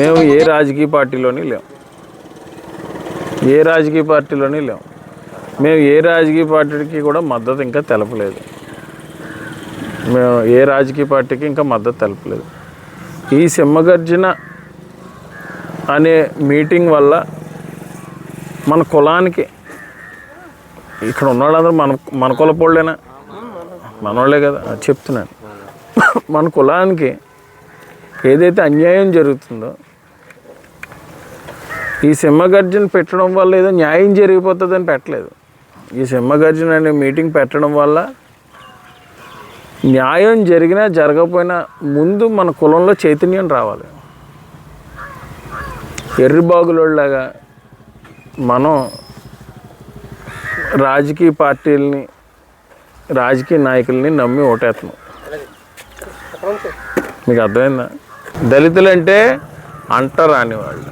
మేము ఏ రాజకీయ పార్టీలోని లేము, మేము ఏ రాజకీయ పార్టీకి కూడా మద్దతు ఇంకా తెలపలేదు. మేము ఏ రాజకీయ పార్టీకి ఇంకా మద్దతు తెలపలేదు. ఈ సింహగర్జన అనే మీటింగ్ వల్ల మన కులానికి, ఇక్కడ ఉన్న వాళ్ళందరూ మన కులపోళ్ళేనా, మనోళ్ళే కదా చెప్తున్నాను, మన కులానికి ఏదైతే అన్యాయం జరుగుతుందో ఈ సింహగర్జన పెట్టడం వల్ల ఏదో న్యాయం జరిగిపోతుందని పెట్టలేదు. ఈ సింహగర్జన అనే మీటింగ్ పెట్టడం వల్ల న్యాయం జరిగినా జరగకపోయినా ముందు మన కులంలో చైతన్యం రావాలి. ఎర్రిబాగులోలాగా మనం రాజకీయ పార్టీలని, రాజకీయ నాయకుల్ని నమ్మి ఓటేస్తున్నాం. మీకు అర్థమైందా? దళితులు అంటే అంటరాని వాళ్ళు.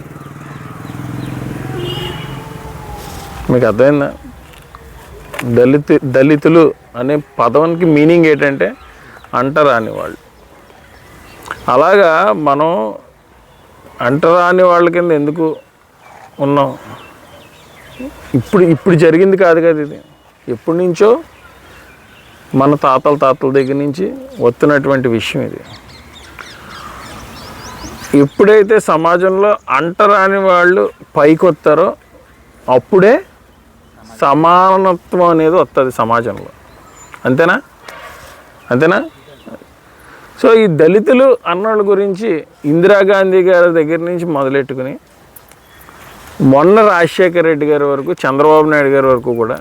మీకు అర్థమైందా? దళితులు అనే పదానికి మీనింగ్ ఏంటంటే అంటరాని వాళ్ళు. అలాగా మనం అంటరాని వాళ్ళ కింద ఎందుకు ఉన్నాం? ఇప్పుడు జరిగింది కాదు కదా, ఇది ఎప్పటి నుంచో మన తాతల దగ్గర నుంచి వస్తున్నటువంటి విషయం ఇది. ఎప్పుడైతే సమాజంలో అంటరాని వాళ్ళు పైకి వస్తారో అప్పుడే సమానత్వం అనేది వస్తుంది సమాజంలో. అంతేనా? సో ఈ దళితులు అన్నోళ్ళ గురించి ఇందిరాగాంధీ గారి దగ్గర నుంచి మొదలెట్టుకుని మొన్న రాజశేఖర రెడ్డి గారి వరకు, చంద్రబాబు నాయుడు గారి వరకు కూడా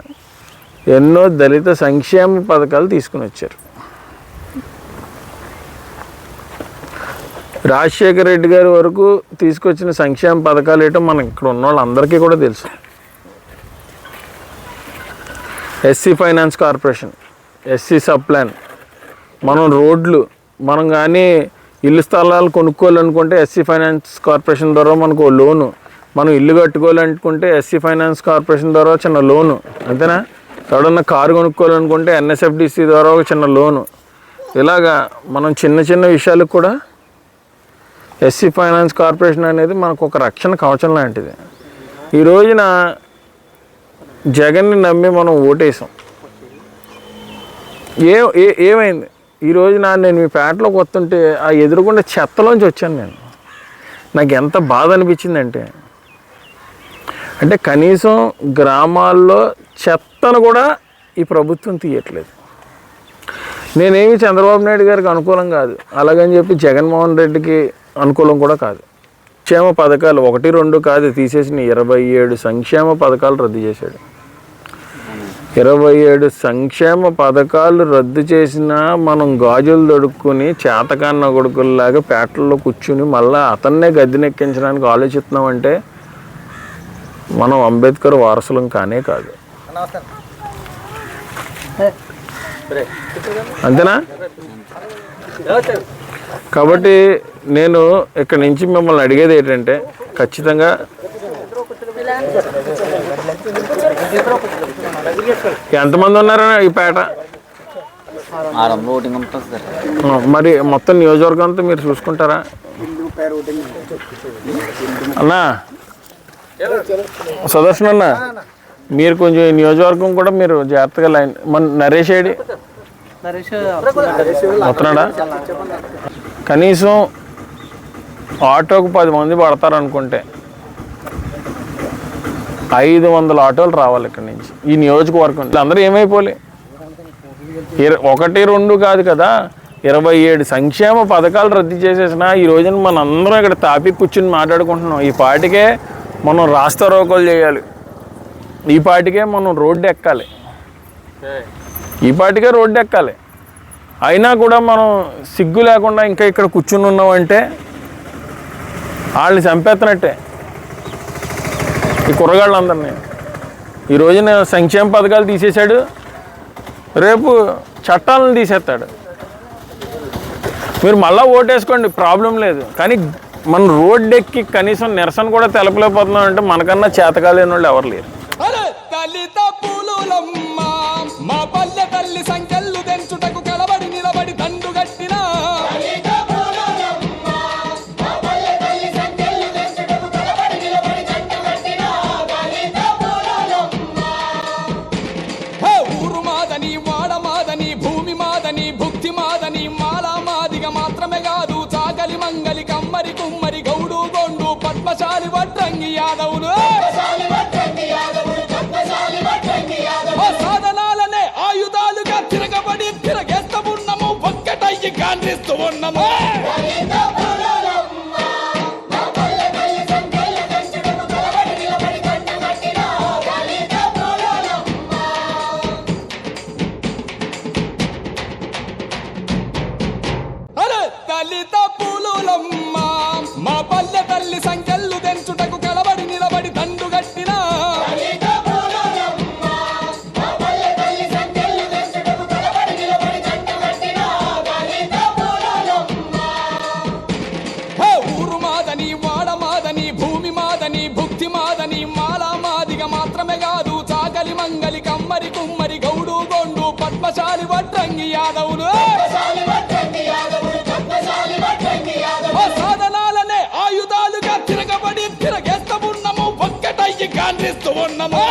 ఎన్నో దళిత సంక్షేమ పథకాలు తీసుకుని వచ్చారు. రాజశేఖర రెడ్డి గారి వరకు తీసుకొచ్చిన సంక్షేమ పథకాలు ఏంటో మనకి ఇక్కడ ఉన్న వాళ్ళందరికీ కూడా తెలుసు. SC finance corporation, SC sub plan, మనం రోడ్లు, మనం కానీ ఇల్లు స్థలాలు కొనుక్కోవాలనుకుంటే ఎస్సీ ఫైనాన్స్ కార్పొరేషన్ ద్వారా మనకు లోను, మనం ఇల్లు కట్టుకోవాలనుకుంటే ఎస్సీ ఫైనాన్స్ కార్పొరేషన్ ద్వారా చిన్న లోను. అంతేనా? ఎవడన్నా కారు కొనుక్కోవాలనుకుంటే ఎన్ఎస్ఎఫ్డిసి ద్వారా ఒక చిన్న లోను. ఇలాగా మనం చిన్న విషయాలకు కూడా ఎస్సీ ఫైనాన్స్ కార్పొరేషన్ అనేది మనకు ఒక రక్షణ కవచం లాంటిది. ఈ రోజున జగన్ని నమ్మి మనం ఓటేసాం. ఏమైంది? ఈ రోజున నేను మీ పేటలోకి వస్తుంటే ఆ ఎదురుగుండా చెత్తలోంచి వచ్చాను నేను. నాకు ఎంత బాధ అనిపించిందంటే, అంటే కనీసం గ్రామాల్లో చెత్తను కూడా ఈ ప్రభుత్వం తీయట్లేదు. నేనేమి చంద్రబాబు నాయుడు గారికి అనుకూలం కాదు, అలాగని చెప్పి జగన్మోహన్ రెడ్డికి అనుకూలం కూడా కాదు. సంక్షేమ పథకాలు 1, 2 కాదు తీసేసిన 27 సంక్షేమ పథకాలు రద్దు చేశాడు. 27 సంక్షేమ పథకాలు రద్దు చేసినా మనం గాజులు దొడుక్కుని చేతకాన్న కొడుకుల్లాగా పేటల్లో కూర్చుని మళ్ళీ అతన్నే గద్దెనెక్కించడానికి ఆలోచిస్తున్నామంటే మనం అంబేద్కర్ వారసులం కానే కాదు. అంతేనా? కాబట్టి నేను ఇక్కడ నుంచి మిమ్మల్ని అడిగేది ఏంటంటే, ఖచ్చితంగా ఎంతమంది ఉన్నారా ఈ పేట? మరి మొత్తం నియోజకవర్గం అంతా మీరు చూసుకుంటారా అన్నా? సుదర్శన్ అన్న, మీరు కొంచెం నియోజకవర్గం కూడా మీరు జాగ్రత్తగా లైన్. మన నరేష్ ఏడి వస్తున్నాడా? కనీసం ఆటోకు 10 మంది పడతారనుకుంటే 500 ఆటోలు రావాలి ఇక్కడి నుంచి ఈ నియోజకవర్గం. అందరూ ఏమైపోలే, 1, 2 కాదు కదా, 27 సంక్షేమ పథకాలు రద్దు చేసేసినా ఈ రోజున మన అందరం ఇక్కడ తాపి కూర్చుని మాట్లాడుకుంటున్నాం. ఈ పాటికే మనం రాస్తా రోకోలు చేయాలి, ఈ పాటికే మనం రోడ్డు ఎక్కాలి, అయినా కూడా మనం సిగ్గు లేకుండా ఇంకా ఇక్కడ కూర్చుని ఉన్నామంటే వాళ్ళని చంపేస్తున్నట్టే ఈ కుర్రగాళ్ళందరినీ. ఈ రోజున సంక్షేమ పథకాలు తీసేశాడు, రేపు చట్టాలను తీసేస్తాడు. మీరు మళ్ళీ ఓటేసుకోండి, ప్రాబ్లం లేదు. కానీ మనం రోడ్డు ఎక్కి కనీసం నిరసన కూడా తెలపలేకపోతున్నాం అంటే మనకన్నా చేతకాలేని వాళ్ళు ఎవరు లేరు. మా పల్లె తల్లి సంఖ్యలు తెంచుటకు కలబడి నిలబడి దండు కట్టిన కమ్మరి కుమ్మరి గౌడు గొండు పద్మశాలి వడ్రంగి యాదవులు సాధనాలనే ఆయుధాలుగా తిరగబడి తిరగేస్తూ ఉన్నాము, ఒక్కటయ్యి గాండ్రిస్తూ ఉన్నాము. దళిత పూలులమ్మ మా పల్లె తల్లి సంఖ్యలు తెంచుటకు కలబడి నిలబడి దండు కట్టిన ఊరు మాదని వాడ మాదని భూమి మాదని భుక్తి మాదని మాలా మాదిగా మాత్రమే కాదు, చాకలి మంగలి కమ్మరి కుమ్మరి గౌడు గొండు పద్మశాలి వడ్రంగి యాదవులు సాధనాలనే ఆయుధాలుగా తిరగబడి తిరగేస్తూ ఉన్నాము, ఒక్కటయ్యి గాండ్రిస్తూ ఉన్నాము.